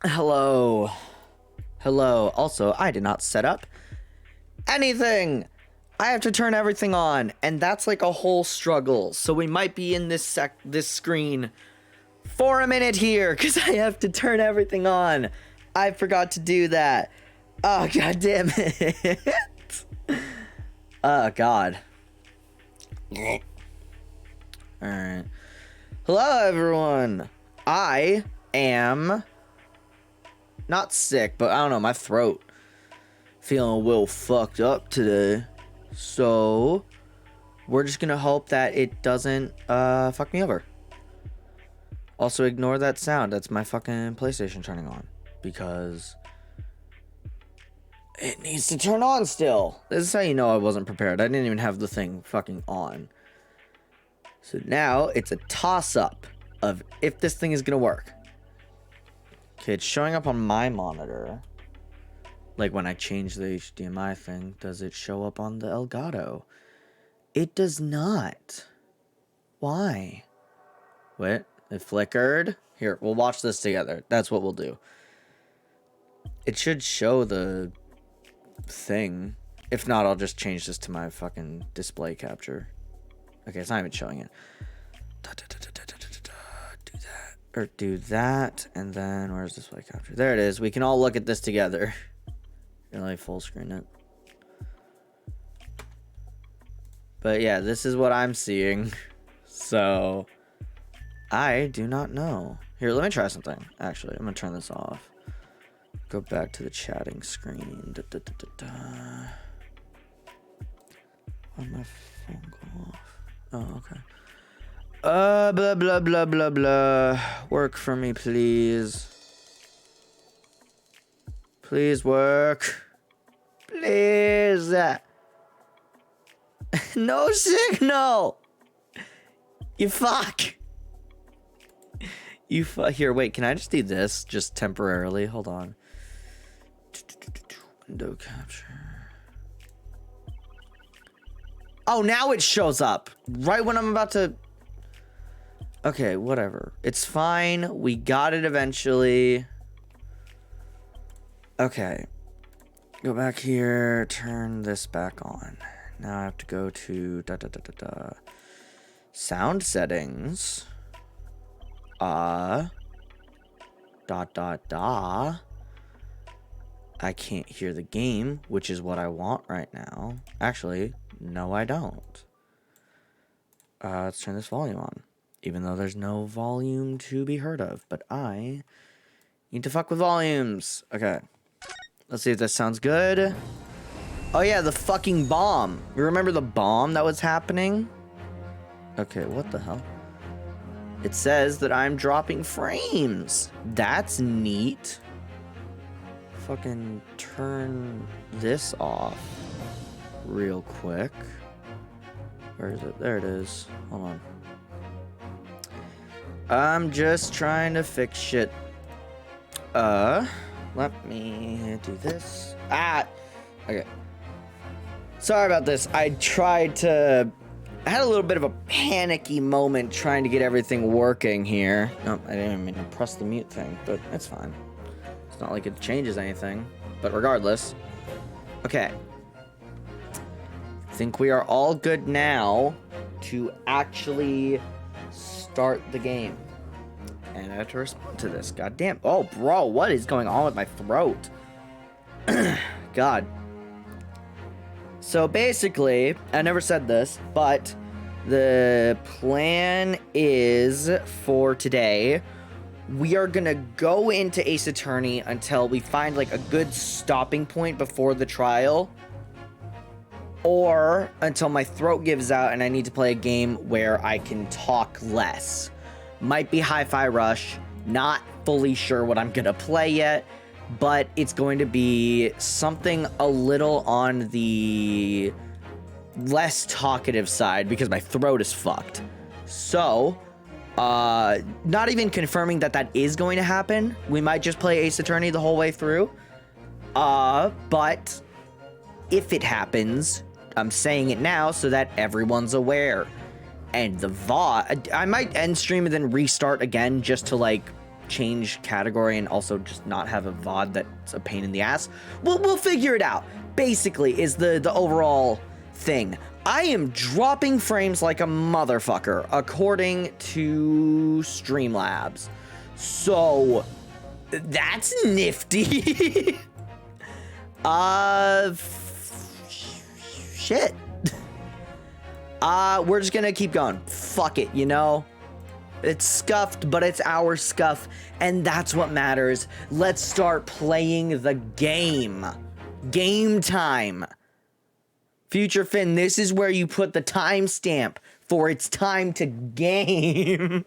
Hello. Hello. Also, I did not set up anything. I have to turn everything on, and that's like a whole struggle. So we might be in this screen for a minute here because I have to turn everything on. I forgot to do that. Oh, god damn it. Oh, god. Alright. Hello, everyone. I am not sick, but I don't know, my throat feeling a little fucked up today. So, we're just gonna hope that it doesn't fuck me over. Also, ignore that sound. That's my fucking PlayStation turning on. Because it needs to turn on still. This is how you know I wasn't prepared. I didn't even have the thing fucking on. So now, it's a toss-up of if this thing is gonna work. Okay, it's showing up on my monitor. Like when I change the HDMI thing, does it show up on the Elgato? It does not. Why? Wait, it flickered? Here, we'll watch this together. That's what we'll do. It should show the thing. If not, I'll just change this to my fucking display capture. Okay, it's not even showing it. Do that. Or do that, and then where's display capture? There it is. We can all look at this together. Really full screen it. But yeah, this is what I'm seeing. So I do not know. Here, let me try something. Actually, I'm gonna turn this off. Go back to the chatting screen. Why'd my phone go off? Oh, okay. Blah, blah, blah, blah, blah. Work for me, please. Please work. Please. No signal. You fuck. You fuck. Here, wait. Can I just do this just temporarily? Hold on. Window capture. Oh, now it shows up. Right when I'm about to... Okay, whatever. It's fine. We got it eventually. Okay. Go back here. Turn this back on. Now I have to go to sound settings. I can't hear the game, which is what I want right now. Actually, no, I don't. Let's turn this volume on. Even though there's no volume to be heard of. But I need to fuck with volumes. Okay. Let's see if this sounds good. Oh yeah, the fucking bomb. You remember the bomb that was happening? Okay, what the hell? It says that I'm dropping frames. That's neat. Fucking turn this off real quick. Where is it? There it is. Hold on. I'm just trying to fix shit. Let me do this. Okay. Sorry about this. I had a little bit of a panicky moment trying to get everything working here. Nope, I didn't even mean to press the mute thing, but it's fine. It's not like it changes anything, but regardless. Okay. I think we are all good now to actually start the game. And I have to respond to this. God damn. Oh, bro, what is going on with my throat? God. So basically, I never said this, but the plan is for today, we are gonna go into Ace Attorney until we find like a good stopping point before the trial, or until my throat gives out and I need to play a game where I can talk less. Might be Hi-Fi Rush, not fully sure what I'm gonna play yet, but it's going to be something a little on the less talkative side because my throat is fucked. So, not even confirming that that is going to happen. We might just play Ace Attorney the whole way through. But if it happens, I'm saying it now so that everyone's aware. And the VOD, I might end stream and then restart again just to like change category and also just not have a VOD that's a pain in the ass. We'll figure it out. Basically, is the overall thing. I am dropping frames like a motherfucker, according to Streamlabs. So, that's nifty. Shit. We're just gonna keep going. Fuck it, you know? It's scuffed, but it's our scuff, and that's what matters. Let's start playing the game. Game time. Future Finn, this is where you put the timestamp for it's time to game.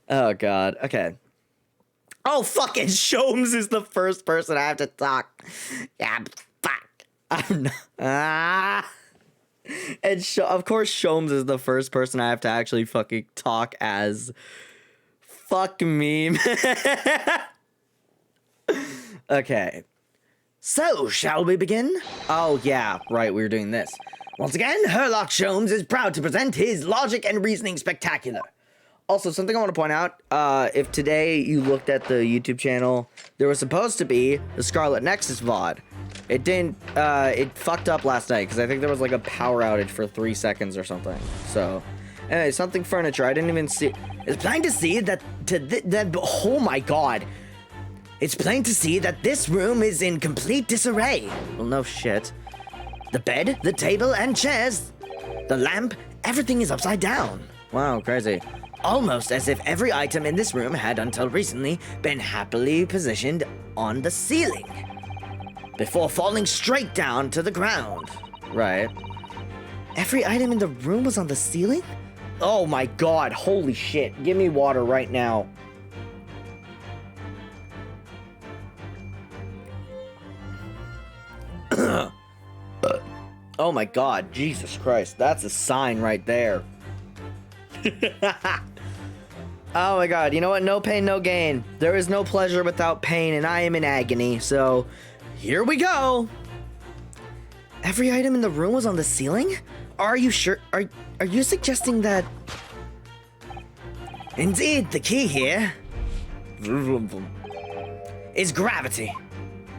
Oh, God. Okay. Oh, fucking Shomes is the first person I have to talk. Yeah, fuck. I'm not. And of course, Shomes is the first person I have to actually fucking talk as. Fuck me, man. Okay. So, shall we begin? Oh, yeah, right, we were doing this. Once again, Herlock Sholmes is proud to present his Logic and Reasoning Spectacular. Also, something I want to point out, if today you looked at the YouTube channel, there was supposed to be the Scarlet Nexus VOD. It didn't, it fucked up last night, because I think there was like a power outage for 3 seconds or something. So, anyway, something furniture, I didn't even see. It's plain to see that, oh my god. It's plain to see that this room is in complete disarray. Well, no shit. The bed, the table, and chairs, the lamp, everything is upside down. Wow, crazy. Almost as if every item in this room had until recently been happily positioned on the ceiling before falling straight down to the ground. Right. Every item in the room was on the ceiling? Oh my god, holy shit. Give me water right now. Oh my god, Jesus Christ, that's a sign right there. Oh my god, you know what? No pain, no gain. There is no pleasure without pain, and I am in agony, so here we go. Every item in the room was on the ceiling? Are you sure? Are you suggesting that? Indeed, the key here is gravity.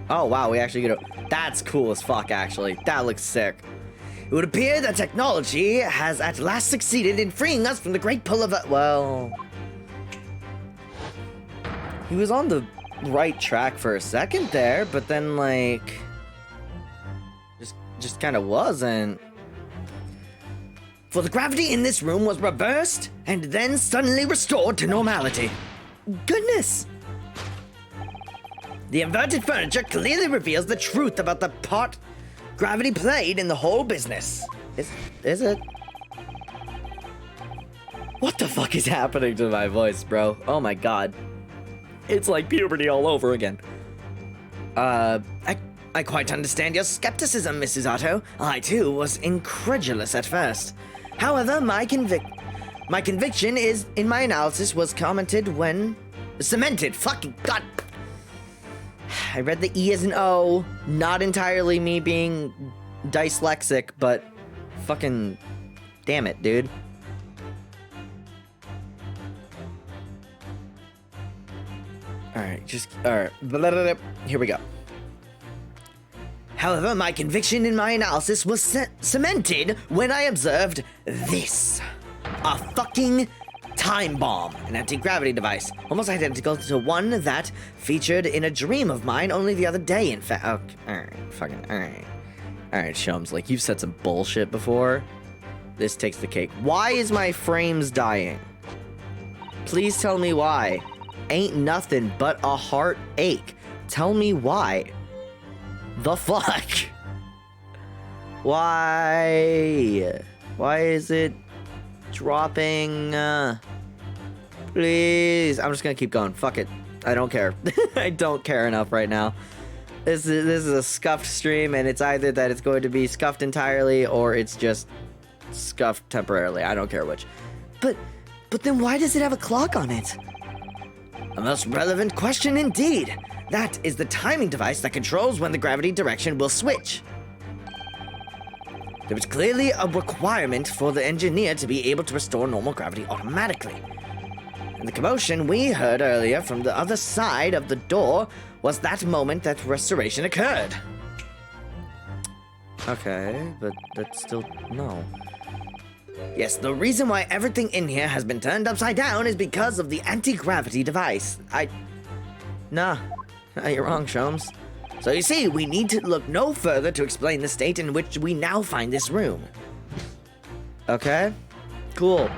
Oh wow, we actually get a... That's cool as fuck, actually. That looks sick. It would appear that technology has at last succeeded in freeing us from the great pull of the... Well... He was on the right track for a second there, but then, like... Just kind of wasn't. For the gravity in this room was reversed, and then suddenly restored to normality. Goodness! The inverted furniture clearly reveals the truth about the part gravity played in the whole business. Is it? What the fuck is happening to my voice, bro? Oh my god. It's like puberty all over again. I quite understand your skepticism, Mrs. Otto. I, too, was incredulous at first. However, my conviction is, in my analysis, was cemented, fucking god. I read the E as an O, not entirely me being dyslexic, but fucking damn it, dude. Alright, here we go. However, my conviction in my analysis was cemented when I observed this. A fucking time bomb, an anti-gravity device, almost identical to one that featured in a dream of mine only the other day, in fact. Okay, alright, Shums, like, you've said some bullshit before. This takes the cake. Why is my frames dying? Please tell me why. Ain't nothing but a heartache. Tell me why. The fuck? Why? Why is it dropping? Please. I'm just gonna keep going. Fuck it. I don't care. I don't care enough right now. This is a scuffed stream, and it's either that it's going to be scuffed entirely or it's just scuffed temporarily. I don't care which. But then why does it have a clock on it? A most relevant question indeed. That is the timing device that controls when the gravity direction will switch. There is clearly a requirement for the engineer to be able to restore normal gravity automatically. And the commotion we heard earlier from the other side of the door was that moment that restoration occurred. Okay, but that's still... no. Yes, the reason why everything in here has been turned upside down is because of the anti-gravity device. Nah, you're wrong, Sholmes. So you see, we need to look no further to explain the state in which we now find this room. Okay, cool.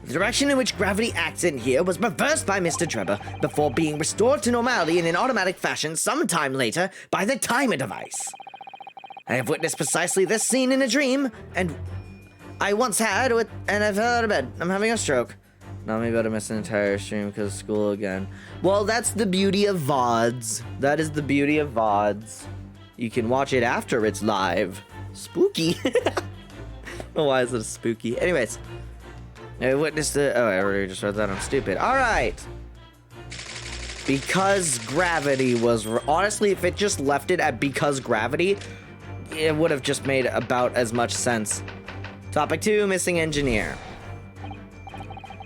The direction in which gravity acts in here was reversed by Mr. Trevor before being restored to normality in an automatic fashion sometime later by the timer device. I have witnessed precisely this scene in a dream, and I once had it, and I fell out of bed. I'm having a stroke. Not me about to miss an entire stream because of school again. Well, that's the beauty of VODs. That is the beauty of VODs. You can watch it after it's live. Spooky. I don't know why is it spooky. Anyways. I witnessed it. Oh, I already just read that. I'm stupid. All right. Because gravity was... honestly, if it just left it at because gravity, it would have just made about as much sense. Topic 2, missing engineer.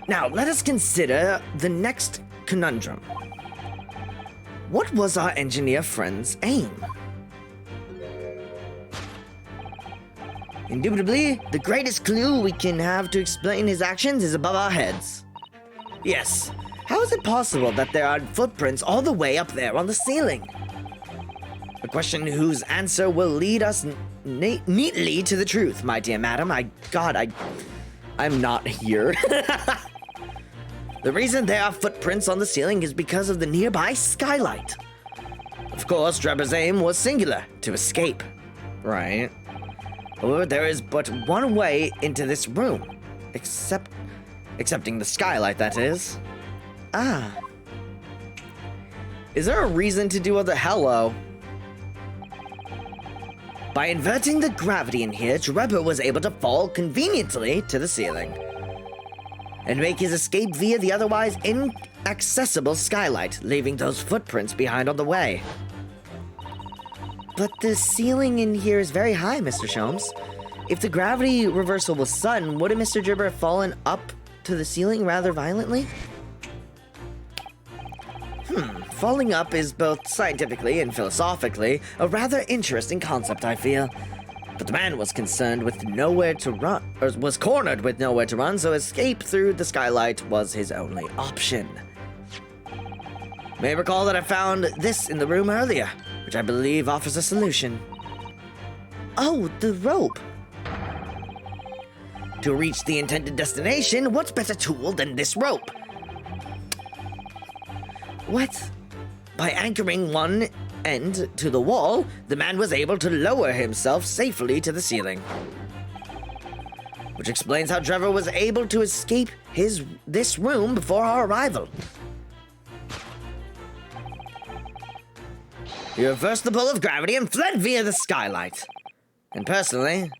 Now, let us consider the next conundrum. What was our engineer friend's aim? Indubitably, the greatest clue we can have to explain his actions is above our heads. Yes, how is it possible that there are footprints all the way up there on the ceiling? A question whose answer will lead us neatly to the truth, my dear madam. I'm not here. The reason there are footprints on the ceiling is because of the nearby skylight. Of course, Trevor's aim was singular, to escape. Right. However, there is but one way into this room. Excepting the skylight, that is. Ah. Is there a reason to do the hello? By inverting the gravity in here, Trevor was able to fall conveniently to the ceiling and make his escape via the otherwise inaccessible skylight, leaving those footprints behind on the way. But the ceiling in here is very high, Mr. Sholmes. If the gravity reversal was sudden, wouldn't Mr. Trevor have fallen up to the ceiling rather violently? Falling up is both scientifically and philosophically a rather interesting concept, I feel. But the man was concerned with nowhere to run, or was cornered with nowhere to run, so escape through the skylight was his only option. May recall that I found this in the room earlier, which I believe offers a solution. Oh, the rope. To reach the intended destination, what better tool than this rope? What? By anchoring one end to the wall, the man was able to lower himself safely to the ceiling. Which explains how Trevor was able to escape this room before our arrival. He reversed the pull of gravity and fled via the skylight. And personally,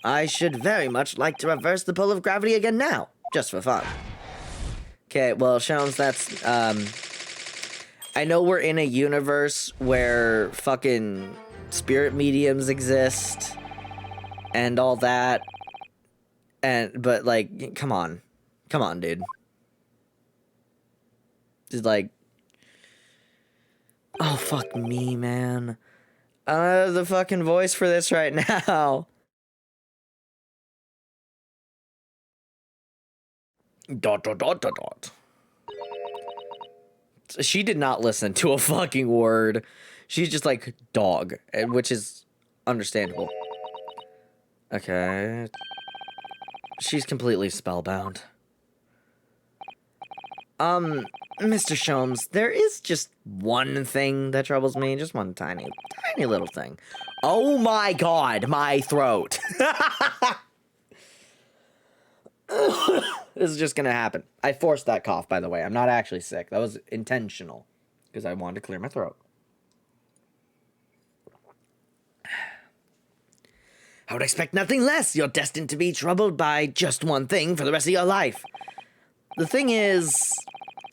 I should very much like to reverse the pull of gravity again now, just for fun. Okay, well, Sholmes, that's, I know we're in a universe where fucking spirit mediums exist and all that, but like, come on, dude. Just like, oh fuck me, man. I don't have the fucking voice for this right now. Dot. She did not listen to a fucking word. She's just like, dog, which is understandable. Okay. She's completely spellbound. Mr. Sholmes, there is just one thing that troubles me. Just one tiny little thing. Oh my god, my throat. This is just gonna happen. I forced that cough, by the way. I'm not actually sick. That was intentional. Because I wanted to clear my throat. I would expect nothing less. You're destined to be troubled by just one thing for the rest of your life. The thing is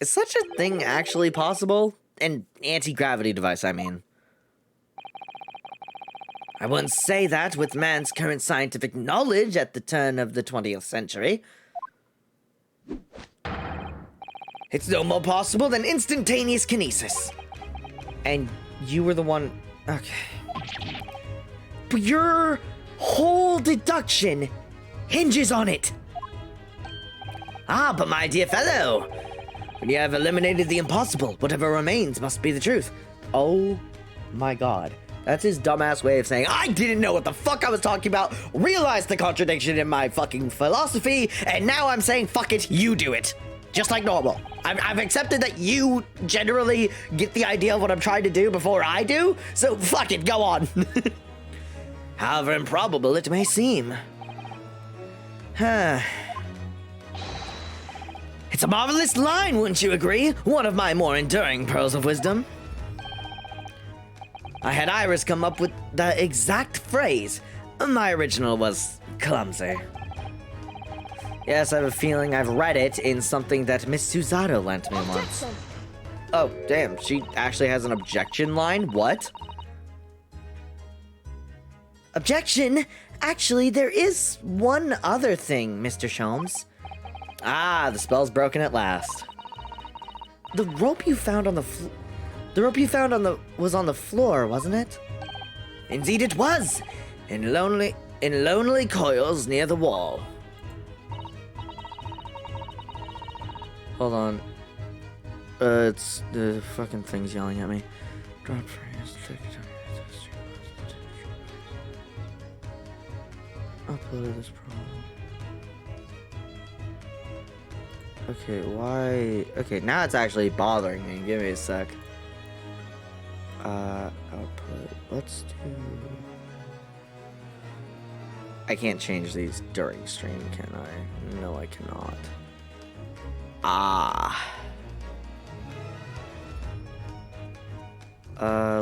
such a thing actually possible? An anti-gravity device, I mean. I wouldn't say that with man's current scientific knowledge at the turn of the 20th century. It's no more possible than instantaneous kinesis. And you were the one... Okay. But your whole deduction hinges on it. Ah, but my dear fellow, when you have eliminated the impossible, whatever remains must be the truth. Oh my god. That's his dumbass way of saying, I didn't know what the fuck I was talking about, realized the contradiction in my fucking philosophy, and now I'm saying, fuck it, you do it. Just like normal. I've accepted that you generally get the idea of what I'm trying to do before I do, so fuck it, go on. However improbable it may seem. It's a marvelous line, wouldn't you agree? One of my more enduring pearls of wisdom. I had Iris come up with the exact phrase. My original was clumsy. Yes, I have a feeling I've read it in something that Miss Susato lent me once. Oh, damn, she actually has an objection line? What? Objection? Actually, there is one other thing, Mr. Sholmes. Ah, the spell's broken at last. The rope you found on the was on the floor, wasn't it? Indeed it was! In lonely coils near the wall. Hold on. It's the fucking thing's yelling at me. Drop phrase. Upload this problem. Okay, why? Okay, now it's actually bothering me. Give me a sec. Output. Let's do. I can't change these during stream, can I? No, I cannot.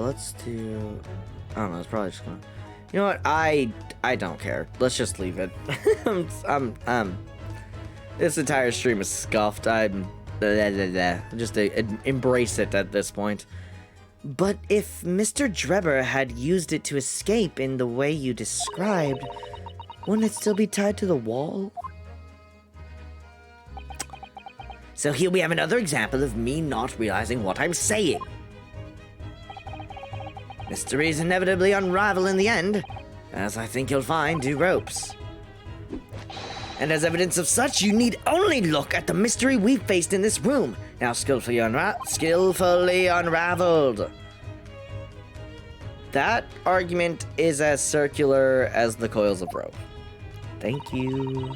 Let's do. I don't know. It's probably just gonna. You know what? I don't care. Let's just leave it. This entire stream is scuffed. Just embrace it at this point. But if Mr. Drebber had used it to escape in the way you described, wouldn't it still be tied to the wall? So here we have another example of me not realizing what I'm saying. Mysteries inevitably unravel in the end, as I think you'll find do ropes. And as evidence of such, you need only look at the mystery we've faced in this room, now skillfully unraveled. That argument is as circular as the coils of rope. Thank you.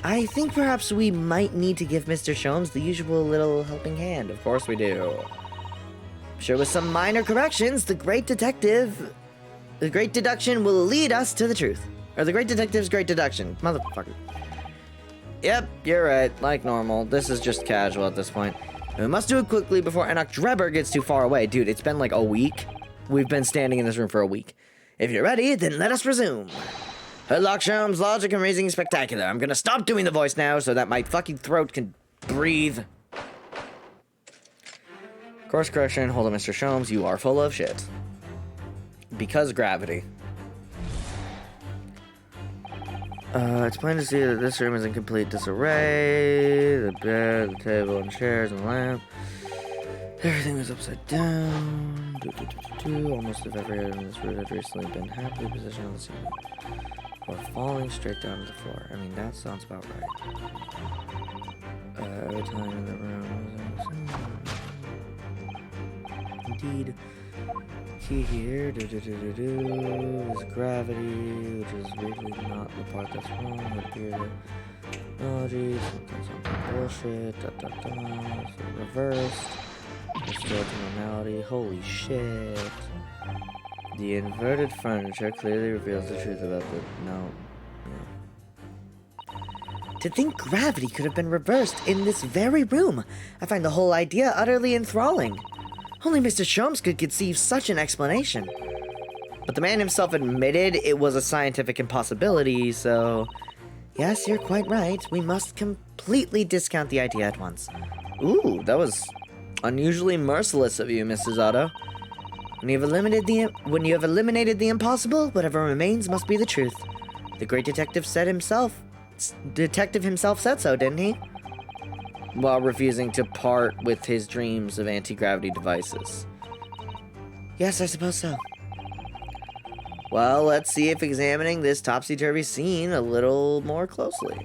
I think perhaps we might need to give Mr. Sholmes the usual little helping hand. Of course we do. Sure, with some minor corrections, the great deduction will lead us to the truth. Or the great detective's great deduction. Motherfucker. Yep, you're right. Like normal. This is just casual at this point. We must do it quickly before Enoch Drebber gets too far away. Dude, it's been like a week. We've been standing in this room for a week. If you're ready, then let us resume. Herlock Sholmes, logic and reasoning spectacular. I'm gonna stop doing the voice now so that my fucking throat can breathe. Course correction. Hold on, Mr. Sholmes. You are full of shit. Because gravity. It's plain to see that this room is in complete disarray. The bed, the table, and chairs, and the lamp. Everything was upside down. Almost if every item in this room had recently been happily positioned on the ceiling. Or falling straight down to the floor. I mean, that sounds about right. Every time in the room was indeed. Key here, is gravity, which is really not the part that's wrong. Here, technology, something bullshit. So reversed. Restored to normality. Holy shit. The inverted furniture clearly reveals the truth about the To think gravity could have been reversed in this very room. I find the whole idea utterly enthralling. Only Mr. Sholmes could conceive such an explanation. But the man himself admitted it was a scientific impossibility, so... Yes, you're quite right. We must completely discount the idea at once. Ooh, that was unusually merciless of you, Mrs. Otto. When you have eliminated the impossible, whatever remains must be the truth. The great detective himself said so, didn't he? while refusing to part with his dreams of anti-gravity devices. Yes, I suppose so. Well, let's see if examining this topsy-turvy scene a little more closely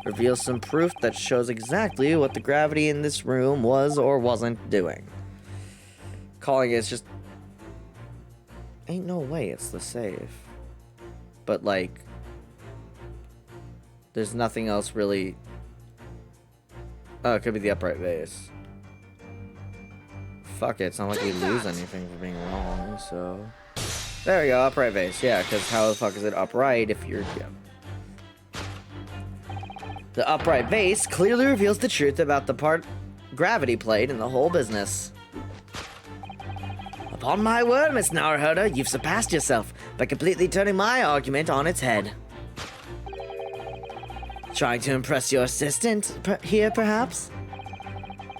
reveals some proof that shows exactly what the gravity in this room was or wasn't doing. Calling it's just... Ain't no way it's the safe. But, like... There's nothing else really... Oh, it could be the upright vase. Fuck it, it's not like we lose anything for being wrong, so... There we go, upright vase. Yeah, because how the fuck is it upright if you're... Yeah. The upright vase clearly reveals the truth about the part gravity played in the whole business. Upon my word, Miss Naruhodo, you've surpassed yourself by completely turning my argument on its head. Trying to impress your assistant here, perhaps?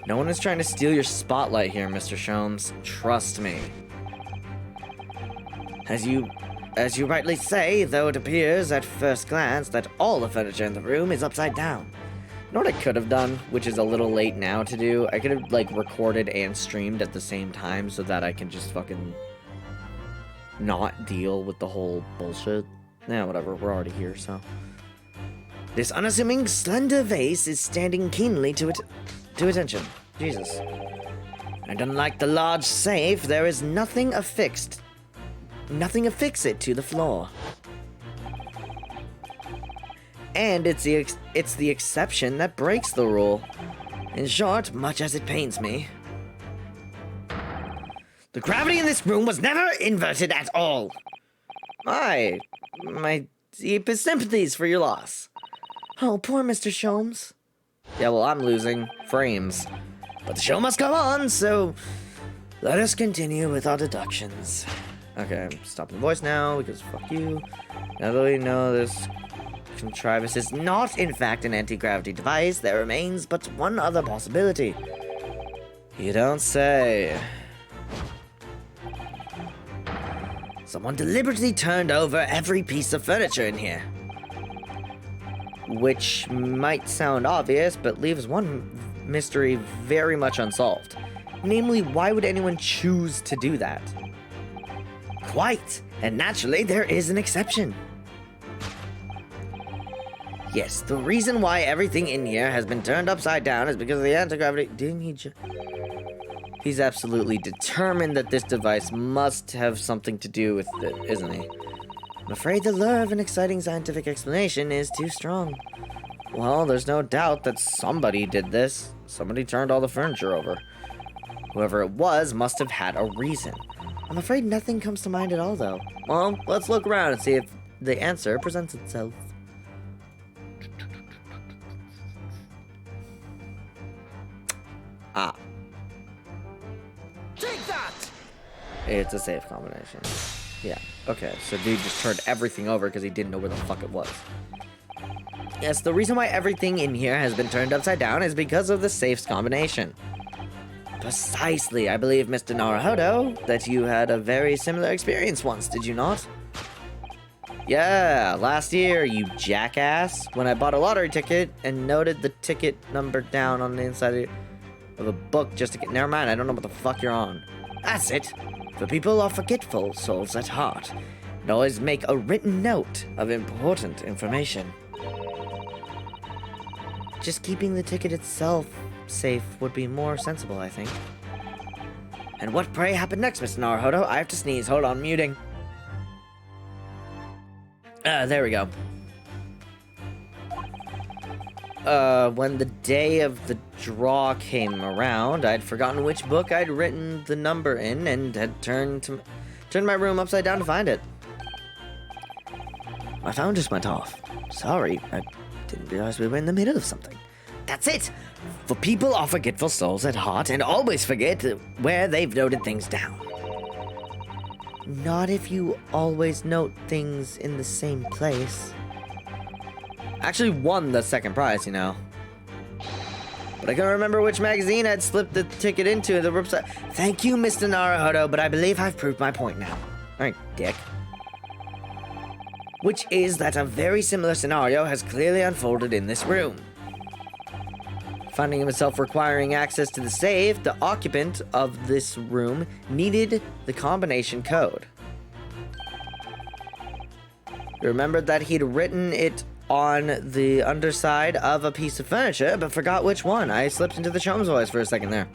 No one is trying to steal your spotlight here, Mr. Sholmes. Trust me. As you rightly say, though it appears at first glance that all the furniture in the room is upside down. You know what I could have done, which is a little late now to do? I could have, like, recorded and streamed at the same time so that I can just fucking not deal with the whole bullshit. Nah, whatever, we're already here, so. This unassuming, slender vase is standing keenly to attention. Jesus. And unlike the large safe, there is nothing affix it to the floor. And it's the exception that breaks the rule. In short, much as it pains me, the gravity in this room was never inverted at all. My deepest sympathies for your loss. Oh, poor Mr. Sholmes. Yeah, well, I'm losing frames. But the show must go on, so let us continue with our deductions. Okay, I'm stopping the voice now, because fuck you. Now that we know this contrivance is not, in fact, an anti-gravity device, there remains but one other possibility. You don't say. Someone deliberately turned over every piece of furniture in here. Which might sound obvious, but leaves one mystery very much unsolved. Namely, why would anyone choose to do that? Quite, and naturally there is an exception. Yes, the reason why everything in here has been turned upside down is because of the anti-gravity... Didn't he He's absolutely determined that this device must have something to do with it, isn't he? I'm afraid the lure of an exciting scientific explanation is too strong. Well, there's no doubt that somebody did this. Somebody turned all the furniture over. Whoever it was must have had a reason. I'm afraid nothing comes to mind at all, though. Well, let's look around and see if the answer presents itself. Ah. Take that! It's a safe combination. Yeah, okay, so dude just turned everything over because he didn't know where the fuck it was. Yes, the reason why everything in here has been turned upside down is because of the safe's combination. Precisely, I believe, Mr. Naruhodo, that you had a very similar experience once, did you not? Yeah, last year, you jackass, when I bought a lottery ticket and noted the ticket number down on the inside of a book just to get... Never mind, I don't know what the fuck you're on. That's it. For people are forgetful souls at heart, and always make a written note of important information. Just keeping the ticket itself safe would be more sensible, I think. And what, pray, happened next, Mr. Naruhodo? I have to sneeze. Hold on, muting. There we go. When the day of the draw came around, I'd forgotten which book I'd written the number in and had turned my room upside down to find it. My phone just went off. Sorry, I didn't realize we were in the middle of something. That's it! For people are forgetful souls at heart and always forget where they've noted things down. Not if you always note things in the same place. Actually won the second prize, you know. But I can't remember which magazine I'd slipped the ticket into the website. Thank you, Mr. Naruhodo, but I believe I've proved my point now. Alright, dick. Which is that a very similar scenario has clearly unfolded in this room. Finding himself requiring access to the safe, the occupant of this room needed the combination code. He remembered that he'd written it on the underside of a piece of furniture, but forgot which one. I slipped into the chum's voice for a second there.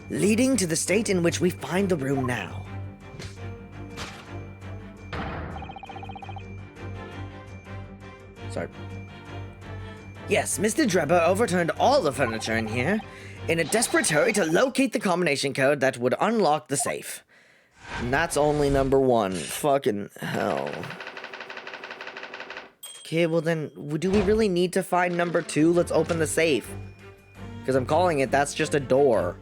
Leading to the state in which we find the room now. Sorry. Yes, Mr. Drebber overturned all the furniture in here in a desperate hurry to locate the combination code that would unlock the safe. And that's only number one. Fucking hell. Okay, well then, do we really need to find number two? Let's open the safe. Because I'm calling it, that's just a door.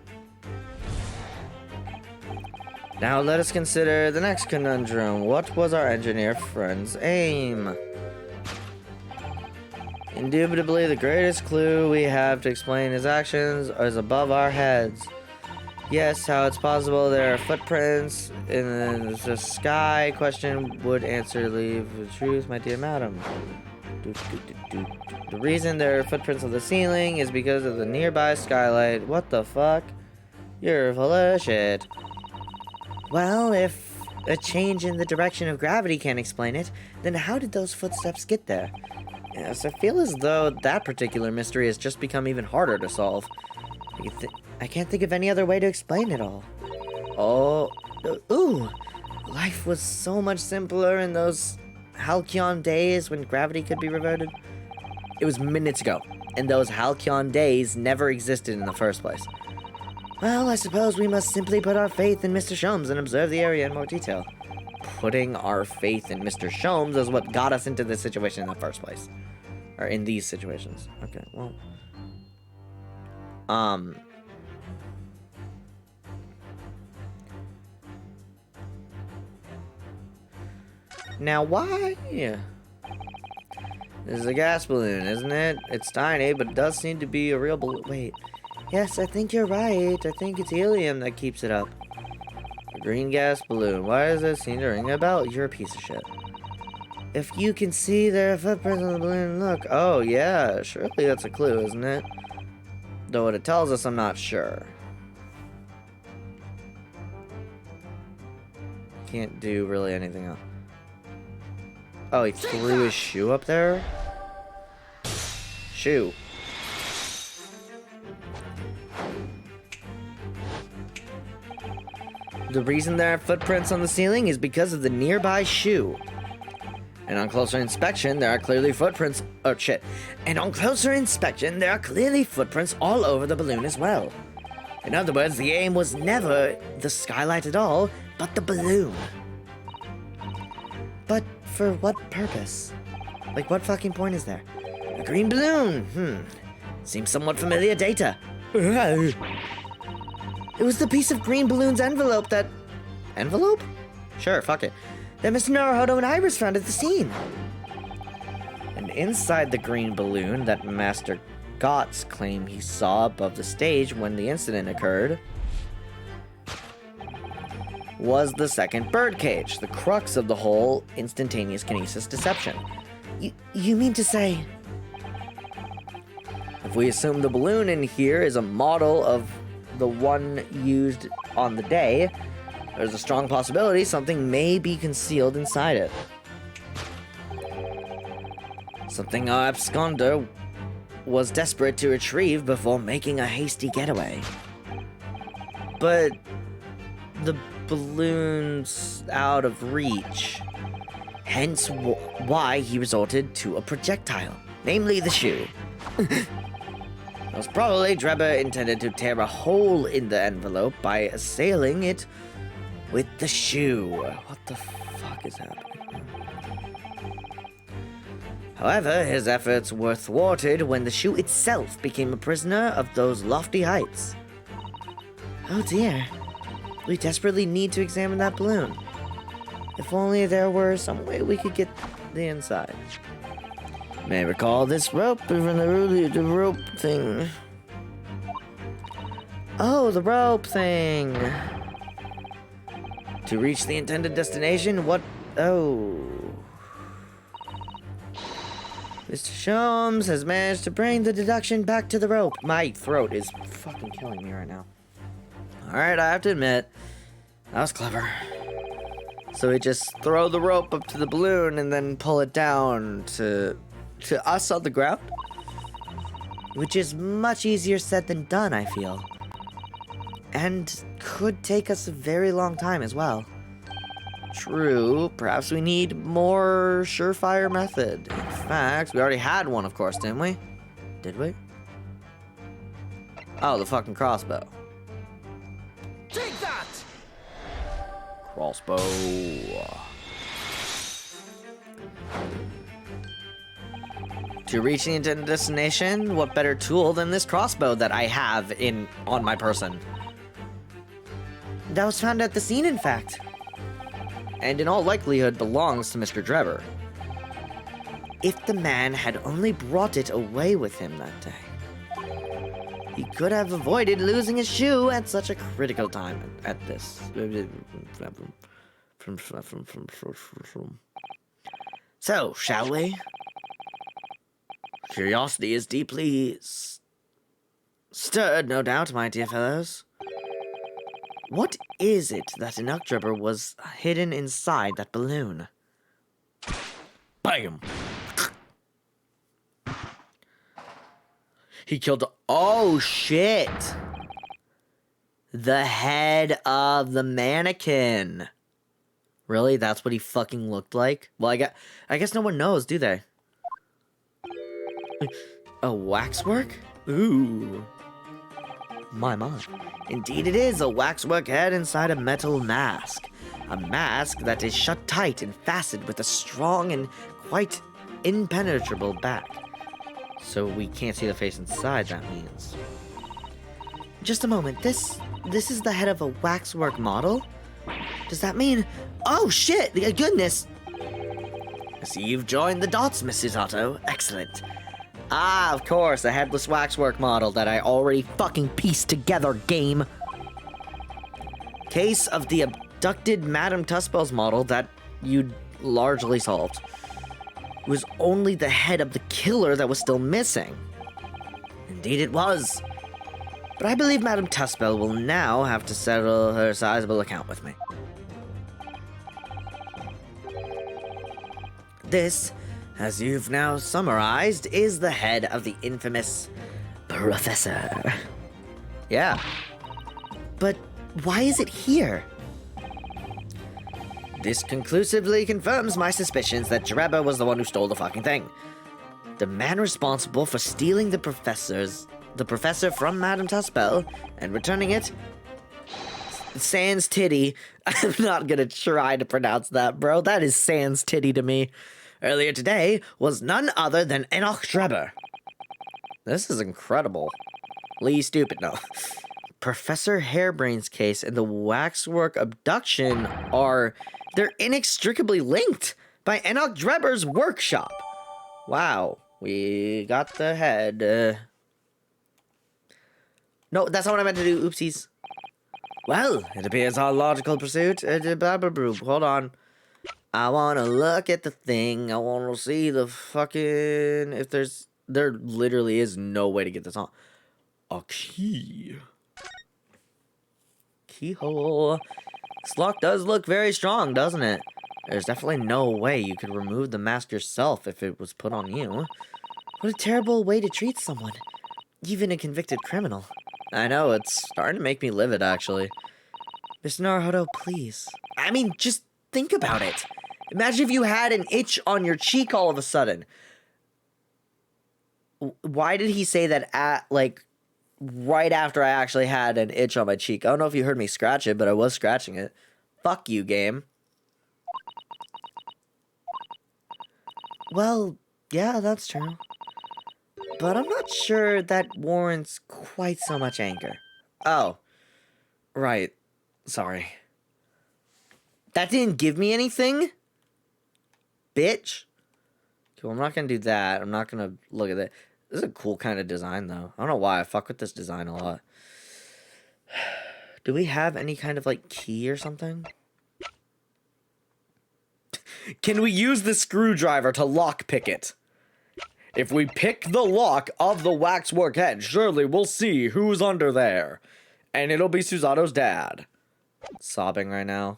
Now let us consider the next conundrum. What was our engineer friend's aim? Indubitably, the greatest clue we have to explain his actions is above our heads. Yes, how it's possible there are footprints in the sky? Question would answer, leave the truth, my dear madam. The reason there are footprints on the ceiling is because of the nearby skylight. What the fuck? You're full of shit. Well, if a change in the direction of gravity can't explain it, then how did those footsteps get there? Yes, I feel as though that particular mystery has just become even harder to solve. I can't think of any other way to explain it all. Oh, ooh, life was so much simpler in those halcyon days when gravity could be reverted. It was minutes ago, and those halcyon days never existed in the first place. Well, I suppose we must simply put our faith in Mr. Sholmes and observe the area in more detail. Putting our faith in Mr. Sholmes is what got us into this situation in the first place. Or in these situations. Okay, well. Now, why? This is a gas balloon, isn't it? It's tiny, but it does seem to be a real balloon. Wait. Yes, I think you're right. I think it's helium that keeps it up. A green gas balloon. Why does it seem to ring a bell? You're a piece of shit. If you can see there are footprints on the balloon, look. Oh, yeah. Surely that's a clue, isn't it? Though what it tells us, I'm not sure. Can't do really anything else. Oh, he threw his shoe up there? Shoe. The reason there are footprints on the ceiling is because of the nearby shoe. And on closer inspection, there are clearly footprints. Oh, shit. And on closer inspection, there are clearly footprints all over the balloon as well. In other words, the aim was never the skylight at all, but the balloon. But for what purpose? Like, what fucking point is there? A green balloon. Seems somewhat familiar data. It was the piece of green balloon's envelope that... Envelope? Sure, fuck it. That Mr. Naruhodo and Iris found at the scene. And inside the green balloon that Master Gotts claimed he saw above the stage when the incident occurred was the second birdcage, the crux of the whole instantaneous kinesis deception. You mean to say... If we assume the balloon in here is a model of the one used on the day, there's a strong possibility something may be concealed inside it. Something our absconder was desperate to retrieve before making a hasty getaway. But the balloon's out of reach. Hence why he resorted to a projectile, namely the shoe. Most probably, Drebber intended to tear a hole in the envelope by assailing it with the shoe. What the fuck is happening? However, his efforts were thwarted when the shoe itself became a prisoner of those lofty heights. Oh dear. We desperately need to examine that balloon. If only there were some way we could get the inside. May recall this rope from the rope thing. Oh, the rope thing. To reach the intended destination, what? Oh. Mr. Sholmes has managed to bring the deduction back to the rope. My throat is fucking killing me right now. Alright, I have to admit, that was clever. So we just throw the rope up to the balloon and then pull it down to us on the ground. Which is much easier said than done, I feel. And could take us a very long time as well. True, perhaps we need more surefire method. In fact, we already had one, of course, didn't we? Did we? Oh, the fucking crossbow. Take that! Crossbow. To reach the intended destination, what better tool than this crossbow that I have on my person? That was found at the scene, in fact. And in all likelihood belongs to Mr. Drebber. If the man had only brought it away with him that day, he could have avoided losing his shoe at such a critical time at this. So, shall we? Curiosity is deeply stirred, no doubt, my dear fellows. What is it that Enoch Drebber was hidden inside that balloon? Bam! He killed... Oh, shit! The head of the mannequin. Really? That's what he fucking looked like? Well, I guess no one knows, do they? A waxwork? Ooh. My. Indeed it is a waxwork head inside a metal mask. A mask that is shut tight and fastened with a strong and quite impenetrable back. So we can't see the face inside, that means. Just a moment, this is the head of a waxwork model? Does that mean... Oh shit, goodness! I see you've joined the dots, Mrs. Otto. Excellent. Ah, of course, a headless waxwork model that I already fucking pieced together, game. Case of the abducted Madame Tussbell's model that you'd largely solved. It was only the head of the killer that was still missing. Indeed it was. But I believe Madame Tussbell will now have to settle her sizable account with me. This, as you've now summarized, is the head of the infamous Professor. Yeah. But why is it here? This conclusively confirms my suspicions that Drebber was the one who stole the fucking thing. The man responsible for stealing the professor from Madame Tussbell and returning it, sans titty. I'm not gonna try to pronounce that, bro. That is sans titty to me. Earlier today was none other than Enoch Drebber. This is incredible. Lee Stupid, no. Professor Hairbrain's case and the waxwork abduction they're inextricably linked by Enoch Drebber's workshop. Wow, we got the head. No, that's not what I meant to do, oopsies. Well, it appears our logical pursuit, hold on. I want to look at the thing. I want to see the fucking... There literally is no way to get this on. A key. Keyhole. This lock does look very strong, doesn't it? There's definitely no way you could remove the mask yourself if it was put on you. What a terrible way to treat someone. Even a convicted criminal. I know, it's starting to make me livid, actually. Mr. Naruhodo, please. I mean, just think about it. Imagine if you had an itch on your cheek all of a sudden. Why did he say that right after I actually had an itch on my cheek? I don't know if you heard me scratch it, but I was scratching it. Fuck you, game. Well, yeah, that's true. But I'm not sure that warrants quite so much anger. Oh. Right. Sorry. That didn't give me anything? Bitch. Okay, well, I'm not gonna do that. I'm not gonna look at that. This is a cool kind of design, though. I don't know why. I fuck with this design a lot. Do we have any kind of, key or something? Can we use the screwdriver to lockpick it? If we pick the lock of the waxwork head, surely we'll see who's under there. And it'll be Susato's dad. Sobbing right now.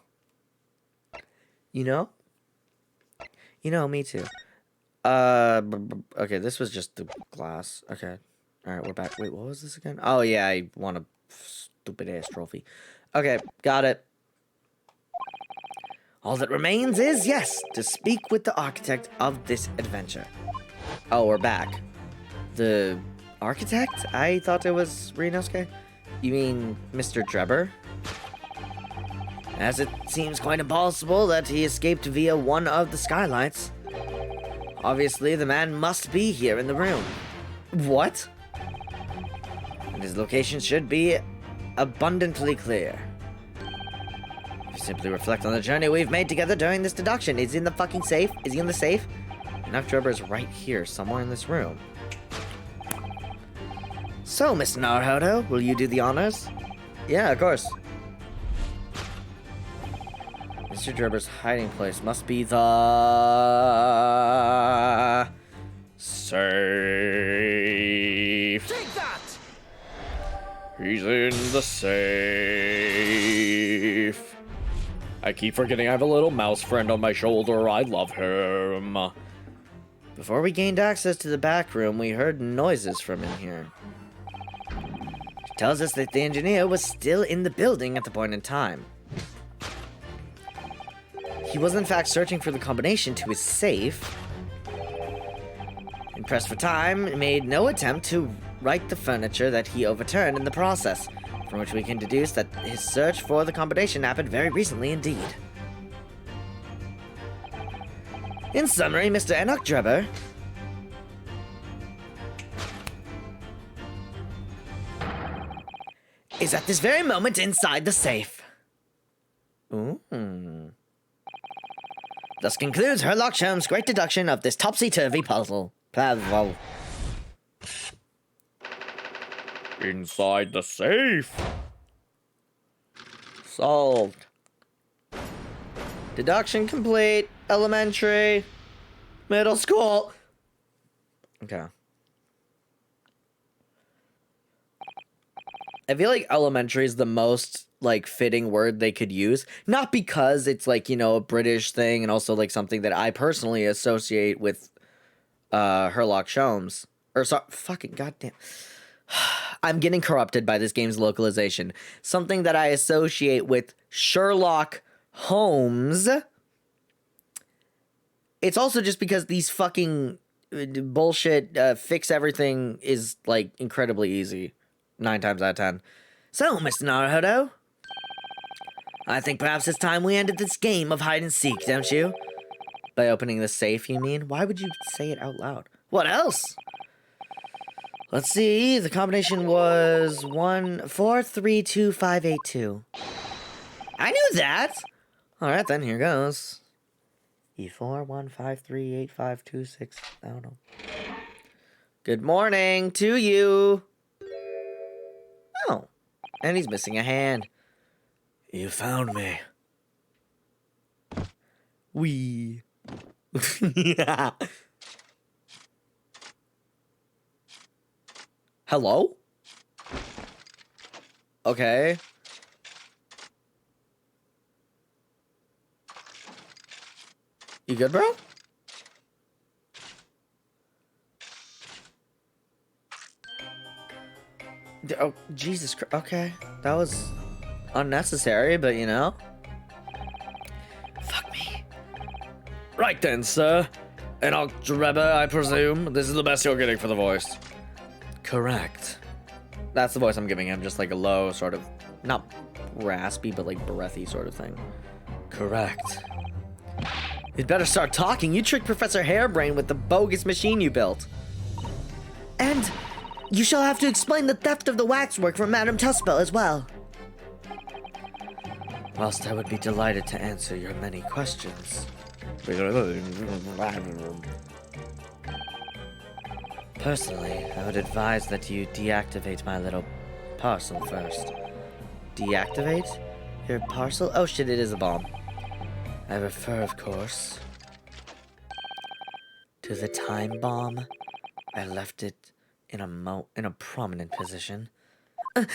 You know? You know, me too. Okay, this was just the glass. Okay. Alright, we're back. Wait, what was this again? Oh, yeah, I want a stupid-ass trophy. Okay, got it. All that remains is, yes, to speak with the architect of this adventure. Oh, we're back. The architect? I thought it was Rinosuke. You mean Mr. Drebber? As it seems quite impossible that he escaped via one of the skylights. Obviously, the man must be here in the room. What? And his location should be abundantly clear. If you simply reflect on the journey we've made together during this deduction. Is he in the fucking safe? Is he in the safe? Enough Drebber is right here, somewhere in this room. So, Mr. Naruhodo, will you do the honors? Yeah, of course. Mr. Drebber's hiding place must be the safe. Take that! He's in the safe. I keep forgetting I have a little mouse friend on my shoulder. I love him. Before we gained access to the back room, we heard noises from in here. It tells us that the engineer was still in the building at the point in time. He was in fact searching for the combination to his safe. And pressed for time, made no attempt to right the furniture that he overturned in the process, from which we can deduce that his search for the combination happened very recently indeed. In summary, Mr. Enoch Drebber is at this very moment inside the safe. Ooh. Thus concludes Sherlock Holmes' great deduction of this topsy-turvy puzzle. Inside the safe. Solved. Deduction complete. Elementary. Middle school. Okay. I feel like elementary is the most, like, fitting word they could use. Not because it's, like, you know, a British thing and also, like, something that I personally associate with Sherlock Holmes. Or, sorry, fucking goddamn. I'm getting corrupted by this game's localization. Something that I associate with Sherlock Holmes. It's also just because these fucking bullshit fix everything is, like, incredibly easy. 9 times out of 10. So, Mr. Naruhodo, I think perhaps it's time we ended this game of hide and seek, don't you? By opening the safe, you mean? Why would you say it out loud? What else? Let's see. The combination was 1432582. I knew that. All right, then here goes. E41538526. I don't know. Good morning to you. Oh, and he's missing a hand. You found me. Yeah. Hello? Okay. You good, bro? Oh, Jesus Christ. Okay. That was unnecessary, but you know. Fuck me. Right then, sir. Enoch Drebber, I presume. This is the best you're getting for the voice. Correct. That's the voice I'm giving him, just like a low, sort of, not raspy, but like breathy sort of thing. Correct. You'd better start talking. You tricked Professor Hairbrain with the bogus machine you built. And you shall have to explain the theft of the waxwork from Madame Tuspel as well. Whilst I would be delighted to answer your many questions. Personally, I would advise that you deactivate my little parcel first. Deactivate? Your parcel? Oh shit, it is a bomb. I refer, of course, to the time bomb I left it in a prominent position. Ha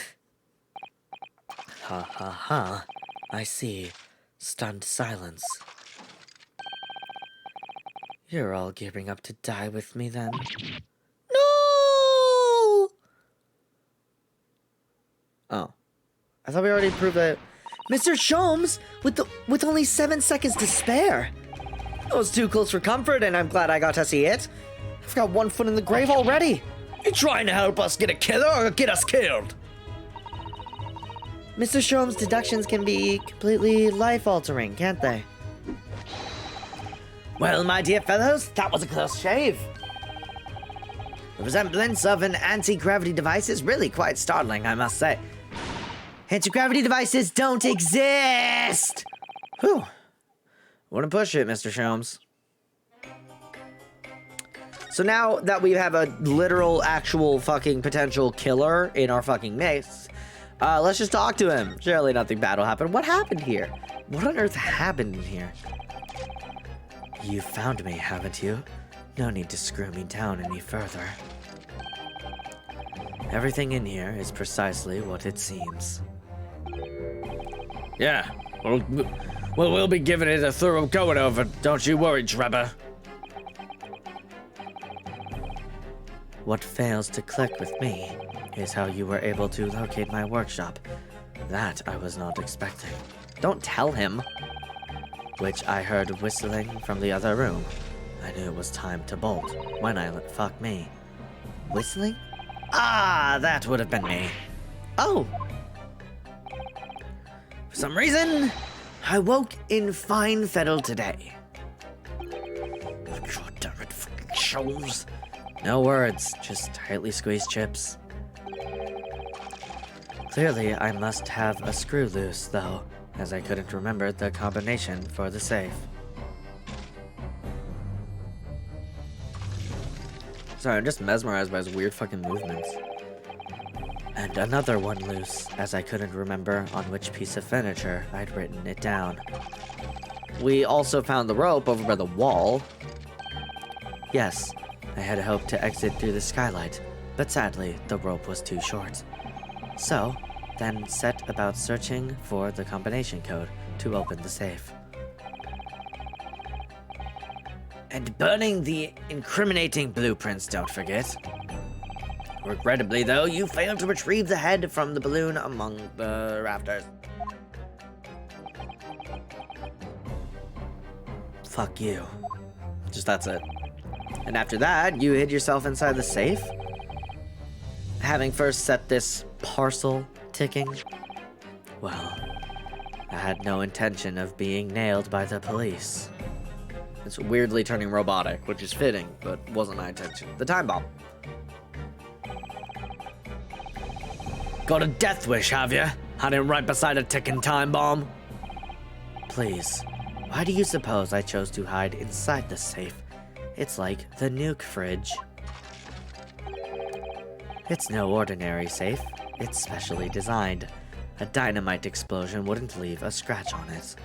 ha ha. I see. Stunned silence. You're all gearing up to die with me then? No! Oh. I thought we already proved that. Mr. Sholmes, with only 7 seconds to spare. That was too close for comfort, and I'm glad I got to see it. I've got one foot in the grave already. You trying to help us get a killer or get us killed? Mr. Sholmes' deductions can be completely life-altering, can't they? Well, my dear fellows, that was a close shave. The resemblance of an anti-gravity device is really quite startling, I must say. Anti-gravity devices don't exist! Whew. Wouldn't push it, Mr. Sholmes. So now that we have a literal, actual fucking potential killer in our fucking mix, let's just talk to him. Surely nothing bad will happen. What happened here? What on earth happened in here? You found me, haven't you? No need to screw me down any further. Everything in here is precisely what it seems. Yeah, well, we'll be giving it a thorough going over. Don't you worry, Drebber. What fails to click with me is how you were able to locate my workshop. That I was not expecting. Don't tell him. Which I heard whistling from the other room. I knew it was time to bolt when I let fuck me. Whistling? Ah, that would have been me. Oh! For some reason, I woke in fine fettle today. God damn it, fucking Sholmes. No words, just tightly squeezed chips. Clearly, I must have a screw loose, though, as I couldn't remember the combination for the safe. Sorry, I'm just mesmerized by his weird fucking movements. And another one loose, as I couldn't remember on which piece of furniture I'd written it down. We also found the rope over by the wall. Yes, I had hoped to exit through the skylight, but sadly, the rope was too short. So, then set about searching for the combination code to open the safe. And burning the incriminating blueprints, don't forget. Regrettably, though, you failed to retrieve the head from the balloon among the rafters. Fuck you. Just that's it. And after that, you hid yourself inside the safe? Having first set this parcel ticking? Well, I had no intention of being nailed by the police. It's weirdly turning robotic, which is fitting, but wasn't my intention. The time bomb. Got a death wish, have you? Hiding right beside a ticking time bomb? Please, why do you suppose I chose to hide inside the safe? It's like the nuke fridge. It's no ordinary safe. It's specially designed. A dynamite explosion wouldn't leave a scratch on it.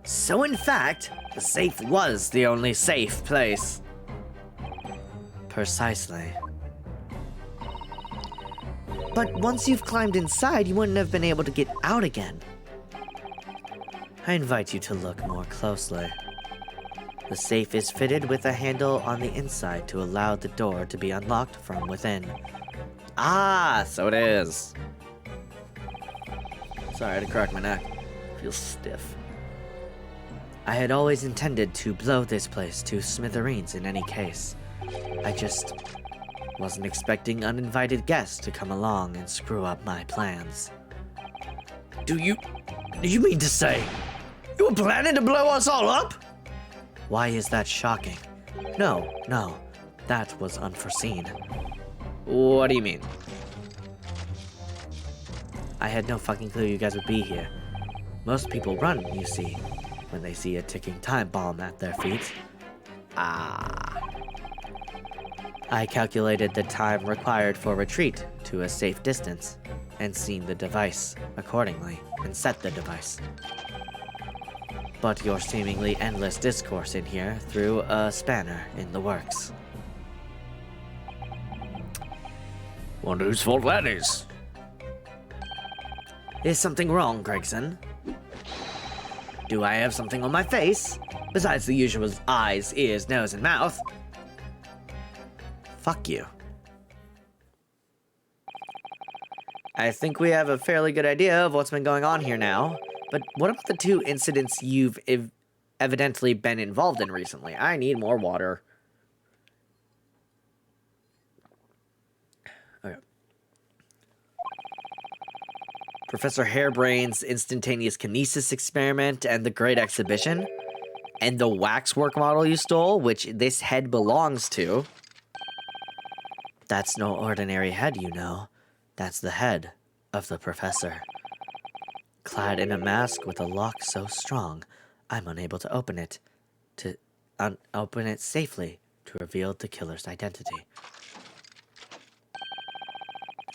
So in fact, the safe was the only safe place. Precisely. But once you've climbed inside, you wouldn't have been able to get out again. I invite you to look more closely. The safe is fitted with a handle on the inside to allow the door to be unlocked from within. Ah, so it is. Sorry, I had to crack my neck. Feels stiff. I had always intended to blow this place to smithereens in any case. I just wasn't expecting uninvited guests to come along and screw up my plans. Do you mean to say you were planning to blow us all up? Why is that shocking? No, that was unforeseen. What do you mean? I had no fucking clue you guys would be here. Most people run, you see, when they see a ticking time bomb at their feet. Ah. I calculated the time required for retreat to a safe distance, and seen the device accordingly, and set the device. But your seemingly endless discourse in here threw a spanner in the works. Wonder whose fault that is. Is something wrong, Gregson? Do I have something on my face? Besides the usual eyes, ears, nose, and mouth? Fuck you. I think we have a fairly good idea of what's been going on here now. But what about the 2 incidents you've evidently been involved in recently? I need more water. Okay. Professor Hairbrain's instantaneous kinesis experiment and the Great Exhibition. And the waxwork model you stole, which this head belongs to. That's no ordinary head, you know. That's the head of the professor. Clad in a mask with a lock so strong, I'm unable to open it. Open it safely to reveal the killer's identity.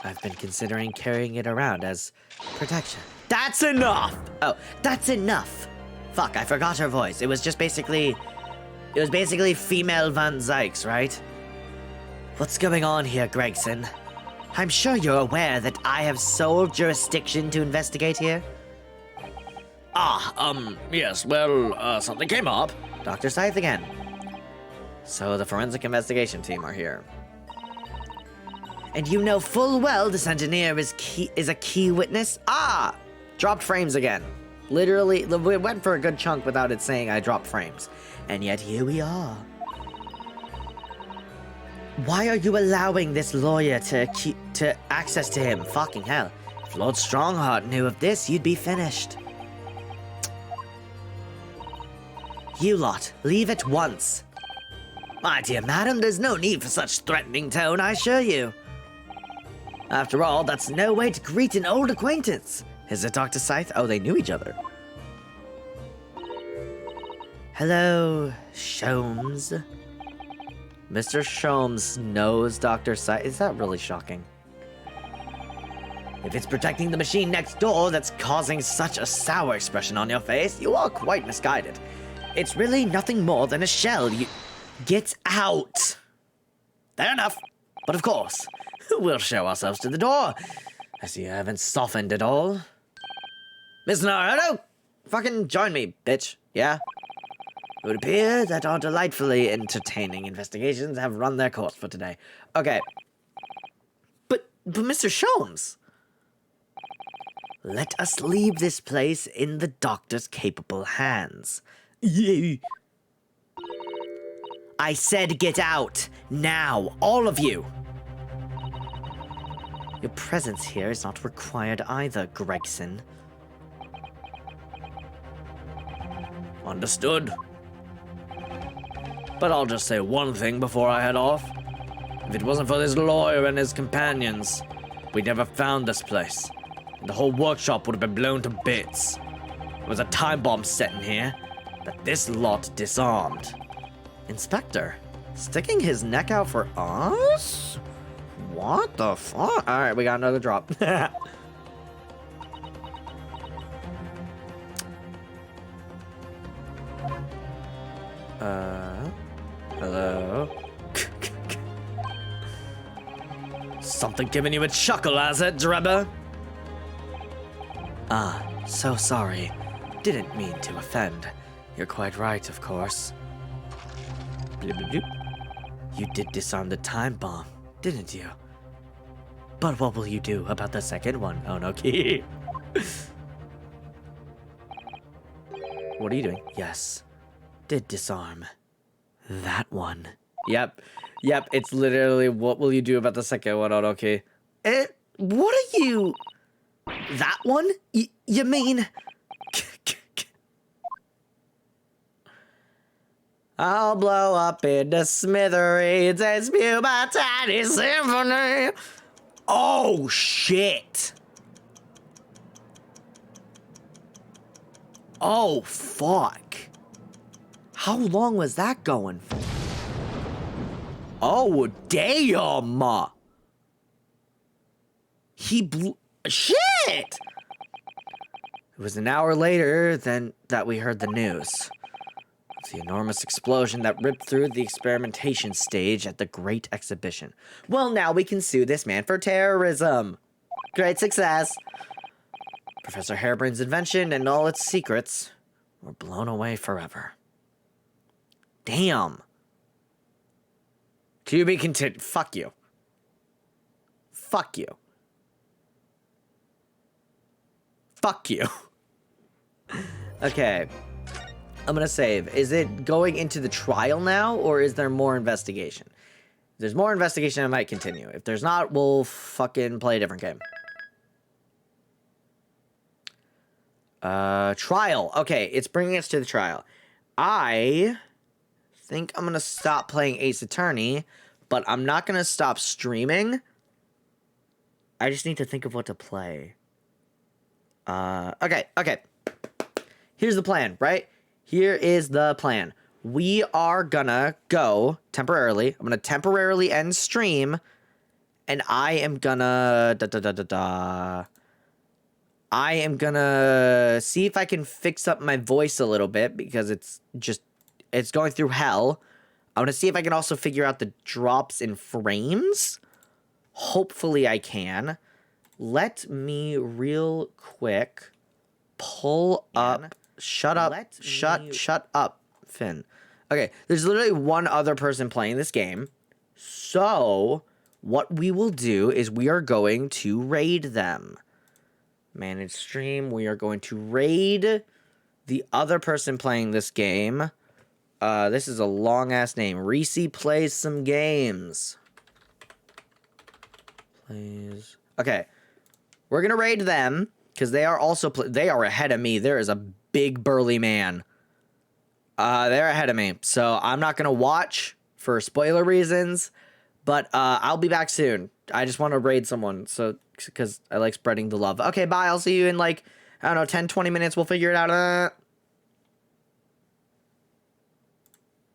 I've been considering carrying it around as protection. That's enough! Oh, that's enough! Fuck, I forgot her voice. It was basically female Van Zykes, right? What's going on here, Gregson? I'm sure you're aware that I have sole jurisdiction to investigate here. Yes, well, something came up. Dr. Scythe again. So the forensic investigation team are here. And you know full well this engineer is a key witness? Ah! Dropped frames again. Literally, we went for a good chunk without it saying I dropped frames. And yet here we are. Why are you allowing this lawyer to access to him? Fucking hell. If Lord Strongheart knew of this, you'd be finished. You lot, leave at once. My dear madam, there's no need for such threatening tone, I assure you. After all, that's no way to greet an old acquaintance. Is it Dr. Scythe? Oh, they knew each other. Hello, Sholmes. Mr. Sholmes knows Dr. Scythe. Is that really shocking? If it's protecting the machine next door that's causing such a sour expression on your face, you are quite misguided. It's really nothing more than a shell. You get out. Fair enough. But of course, we'll show ourselves to the door. I see you haven't softened at all. Miss Naruto, fucking join me, bitch. Yeah? It would appear that our delightfully entertaining investigations have run their course for today. Okay. But Mr. Sholmes. Let us leave this place in the doctor's capable hands. Yeah. I said get out. Now, all of you. Your presence here is not required either, Gregson. Understood. But I'll just say one thing before I head off. If it wasn't for this lawyer and his companions, we'd never found this place. And the whole workshop would have been blown to bits. There was a time bomb set in here that this lot disarmed. Inspector, sticking his neck out for us? What the fuck? Alright, we got another drop. Hello? Something giving you a chuckle, has it, Drebber? Ah, so sorry. Didn't mean to offend. You're quite right, of course. Bloop, bloop, bloop. You did disarm the time bomb, didn't you? But what will you do about the second one? Oh no, key. What are you doing? Yes. Did disarm that one. Yep, it's literally what will you do about the second one? Oh, okay. What are you... That one? You mean... I'll blow up into smithereens and spew my tiny symphony. Oh, shit. Oh, fuck. How long was that going for? Oh, damn. He blew... Shit! It was an hour later than that we heard the news. The enormous explosion that ripped through the experimentation stage at the Great Exhibition. Well, now we can sue this man for terrorism. Great success. Professor Harebrain's invention and all its secrets were blown away forever. Damn. To be continued. Fuck you. Fuck you. Fuck you. Okay. I'm gonna save. Is it going into the trial now, or is there more investigation? If there's more investigation, I might continue. If there's not, we'll fucking play a different game. Trial. Okay, it's bringing us to the trial. I think I'm gonna stop playing Ace Attorney, but I'm not gonna stop streaming. I just need to think of what to play. Okay. Here's the plan, right? Here is the plan. We are gonna go temporarily. I'm gonna temporarily end stream, and I am gonna I am gonna see if I can fix up my voice a little bit because it's going through hell. I'm gonna see if I can also figure out the drops in frames. Hopefully I can. Let me real quick pull up. Shut up. Shut up, Finn. Okay, there's literally one other person playing this game. So, what we will do is we are going to raid them. Manage stream. We are going to raid the other person playing this game. This is a long-ass name. Reese plays some games. Plays. Okay. We're going to raid them because they are also... they are ahead of me. There is a big burly man. They're ahead of me. So I'm not going to watch for spoiler reasons. But I'll be back soon. I just want to raid someone. So... because I like spreading the love. Okay, bye. I'll see you in like, I don't know, 10, 20 minutes. We'll figure it out.